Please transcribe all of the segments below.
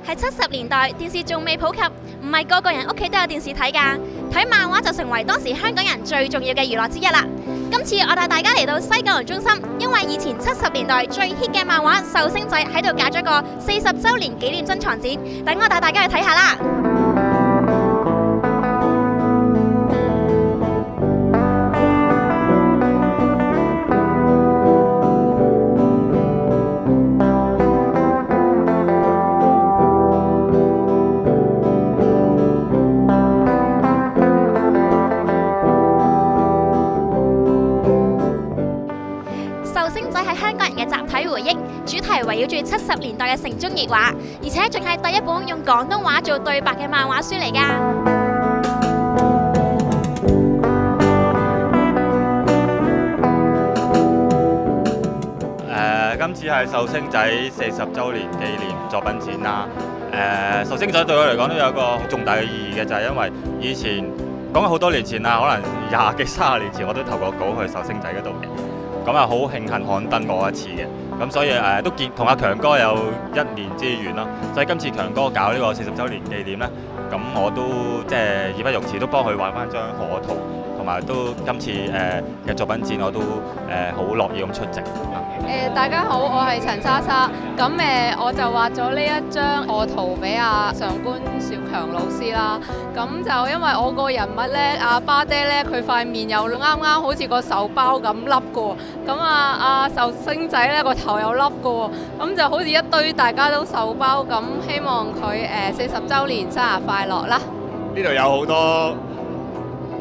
喺70年代，電視仲未普及，唔係個個人屋企都有電視睇㗎。睇漫畫就成為當時香港人最重要嘅娛樂之一啦。今次我帶大家嚟到西九龍中心，因為以前70年代最 hit 嘅漫畫《壽星仔》喺度搞咗個40週年紀念珍藏展，等我帶大家去睇下啦。壽星仔係香港人嘅集體回憶，主題圍繞住70年代嘅城中熱話，而且仲係第一本用廣東話做對白嘅漫畫書嚟㗎。今次係壽星仔40週年紀念作品展啦。壽星仔對我嚟講都有一個好重大嘅意義嘅，就係因為以前講緊好多年前啦，可能20幾30年前我都投過稿去壽星仔嗰度嘅。咁啊，好慶幸刊登過一次嘅，咁所以都見同阿強哥有一面之緣咯。所以今次強哥搞呢個40週年紀念呢，咁我都即係義不容辭都幫佢畫翻張賀圖，同埋都今次嘅作品展我都好樂意咁出席。大家好，我係陳莎莎。咁我就畫咗呢一張賀圖俾阿上官小強老師啦。咁就因為我個人物呢，阿巴爹呢，佢塊面又啱啱好似個手包咁凹嘅。咁阿壽星仔呢個頭又凹嘅。咁就好似一堆大家都手包咁，希望佢40週年生日快樂啦！呢度有好多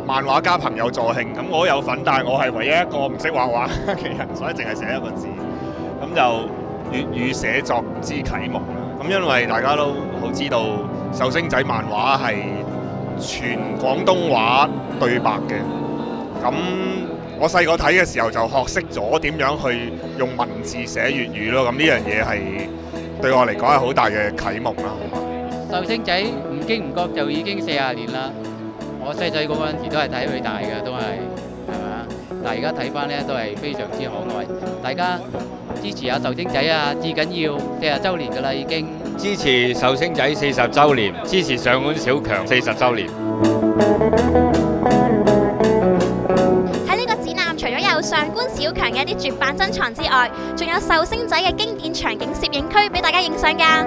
漫畫家朋友助興，咁我都有份，但係我係唯一一個唔識畫畫嘅人，所以淨係寫一個字。咁就粵語寫作之啟蒙啦。咁因為大家都好知道壽星仔漫畫係全廣東話對白嘅，咁我細個睇嘅時候就學識咗點樣去用文字寫粵語咯。咁呢樣嘢係對我嚟講係好大嘅啟蒙啦。壽星仔唔經唔覺就已經40年啦。我細細個嗰陣時都係睇佢大嘅，都係嘛？但係而家睇翻呢都係非常之可愛。大家支持下壽星仔啊！至緊要40週年㗎啦，已經支持壽星仔40週年，支持上官小強40週年。喺呢個展覽，除咗有上官小強嘅一啲絕版珍藏之外，仲有壽星仔嘅經典場景攝影區俾大家影相㗎。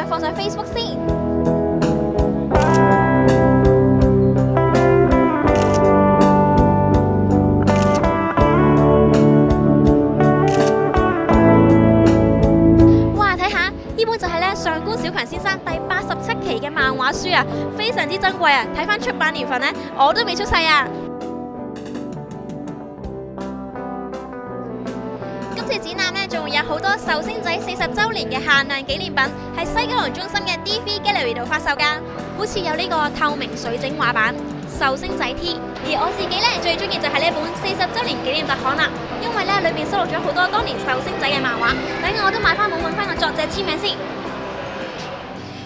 放上 Facebook 先。哇！睇下呢本就係咧上官小強先生第87期嘅漫畫書啊，非常之珍貴啊！睇翻出版年份呢，我都未出世啊！今次展覽呢，仲會有好多壽星仔40週年嘅限量紀念品，喺西九龍中心嘅 DV Gallery 度發售㗎。好似有呢個透明水晶畫板壽星仔 T， 而我自己呢，最中意就係呢本40週年紀念特刊啦，因為呢裏面收錄咗好多當年壽星仔嘅漫畫，等我都買翻本揾翻個作者簽名先。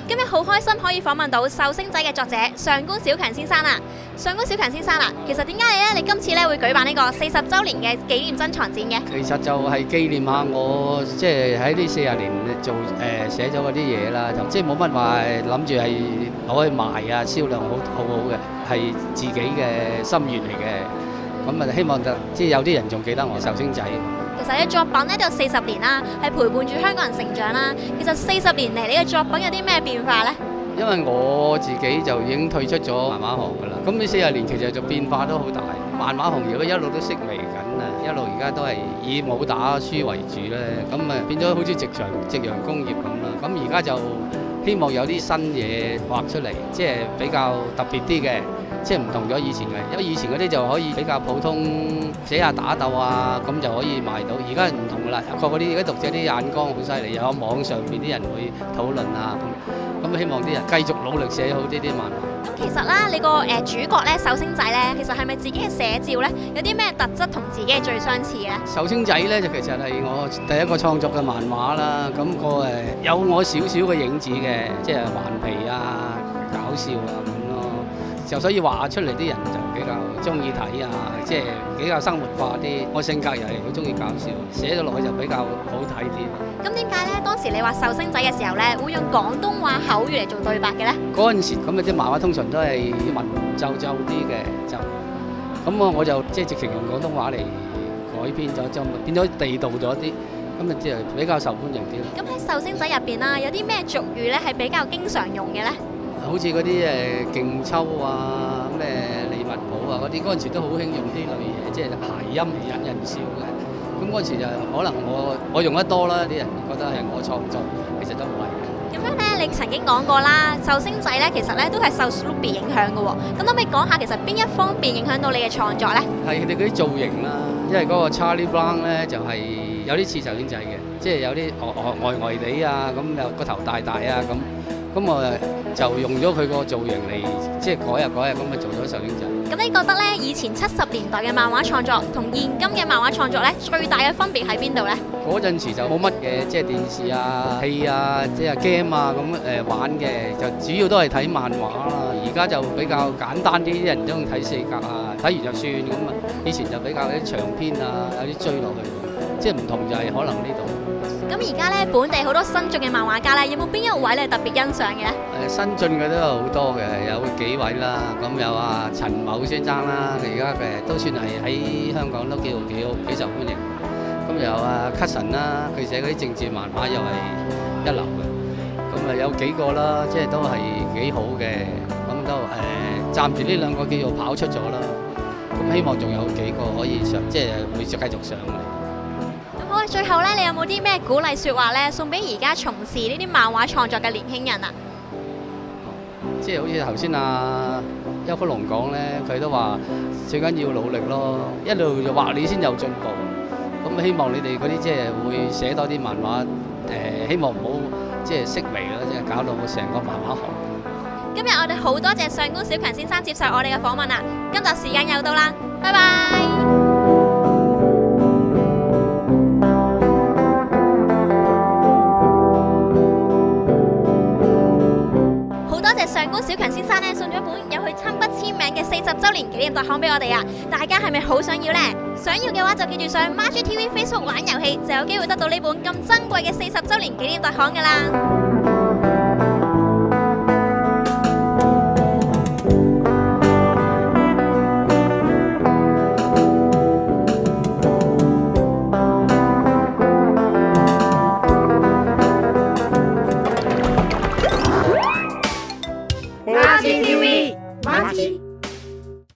今日好開心可以訪問到壽星仔嘅作者上官小強先生啦。上官小強先生啦，其實點解你今次會舉辦呢個40週年嘅紀念珍藏展嘅？其實就係紀念下我即係喺呢40年做寫咗嗰啲嘢啦，就即係冇乜話諗住係攞去賣啊，銷量好嘅，係自己嘅心願嚟嘅。咁啊，希望即係有啲人仲記得我壽星仔。其實你作品都有40年啦，係陪伴住香港人成長啦。其實40年嚟，你嘅作品有啲咩變化呢？因為我自己就已經退出咗漫畫行㗎啦，咁呢40年其實就變化都好大。漫畫行業一路都式微緊啊，一路而家都係以武打書為主咧，咁啊變咗好似夕陽工業咁啦。咁而家就希望有啲新嘢畫出嚟，即係比較特別啲嘅，即係唔同咗以前嘅。因為以前嗰啲就可以比較普通寫下打鬥啊，咁就可以賣到。而家唔同㗎啦，個嗰啲而家讀者啲眼光好犀利，有網上邊啲人會討論啊咁希望啲人繼續努力寫好呢啲漫畫。咁其實啦，你個主角咧壽星仔咧，其實係咪自己嘅寫照咧？有啲咩特質同自己係最相似嘅？壽星仔咧就其實係我第一個創作嘅漫畫啦。咁個有我少少嘅影子嘅，即係頑皮啊、搞笑啊咁咯。就所以畫出嚟啲人就幾比較中意睇啊，即係比較生活化啲。我性格又係好中意搞笑，寫咗落去就比較好睇啲。咁點解呢？當時你話壽星仔嘅時候呢，會用廣東話口語嚟做對白嘅呢？嗰陣時咁啊，啲漫畫通常都係文縐縐啲嘅，就咁我就即係直情用廣東話嚟改編咗，就變咗地道咗啲，咁啊即係比較受歡迎啲咯。咁喺壽星仔入邊啦，有啲咩俗語呢係比較經常用嘅呢？好似嗰啲勁抽啊、咩利物浦啊嗰啲，嗰陣時都好興用啲類嘢，即係諧音嚟引人笑嘅。咁嗰陣時就可能我用得多啦，啲人覺得係我創作，其實都唔係。咁樣呢，你曾經講過啦，壽星仔呢其實呢都係受 Snoopy 影響嘅喎。咁可唔可以講下其實邊一方面影響到你嘅創作呢？係佢哋嗰啲造型啦，因為嗰個 Charlie Brown 咧就係有啲似壽星仔嘅，即係有啲呆地啊，咁又個頭大大啊咁。咁我就用咗佢個造型嚟，即係改下咁咪做咗壽星仔。咁你覺得呢，以前70年代嘅漫畫創作同現今嘅漫畫創作呢，最大嘅分別喺邊度呢？嗰陣時就冇乜嘅，即係電視啊、戲啊、即係 game 啊咁玩嘅，就主要都係睇漫畫啦。而家就比較簡單啲，啲人中意睇4格啊，睇完就算咁啊。以前就比較有啲長篇啊，有啲追落去，即係唔同就係可能呢度。咁而家咧，本地好多新進嘅漫畫家咧，有冇邊一位你特別欣賞嘅咧？新進嘅都有好多嘅，有幾位啦。咁有陳某先生啦，佢而家都算係喺香港都幾受歡迎。咁有Cutson啦，佢寫嗰啲政治漫畫又係一流嘅。咁有幾個啦，即係都係幾好嘅。咁都暫時呢兩個叫做跑出咗啦。咁希望仲有幾個可以上，即係會繼續上嚟。好，最後咧，你有冇啲咩鼓勵説話咧，送俾而家從事呢啲漫畫創作嘅年輕人啊？即係好似頭先邱福龍講咧，佢都話最緊要努力咯，一路就畫你先有進步。咁希望你哋嗰啲即係會寫多啲漫畫，希望唔好即係式微啦，即係搞到成個漫畫行。今日我哋好多謝上官小強先生接受我哋嘅訪問啦，今集時間又到啦，拜拜。上官小強先生咧送咗本有佢親筆簽名嘅40週年紀念特刊俾我哋啊！大家係咪好想要呢？想要嘅話就記住上 MyGTV Facebook 玩遊戲，就有機會得到呢本咁珍貴嘅40週年紀念特刊噶啦！MyGTV，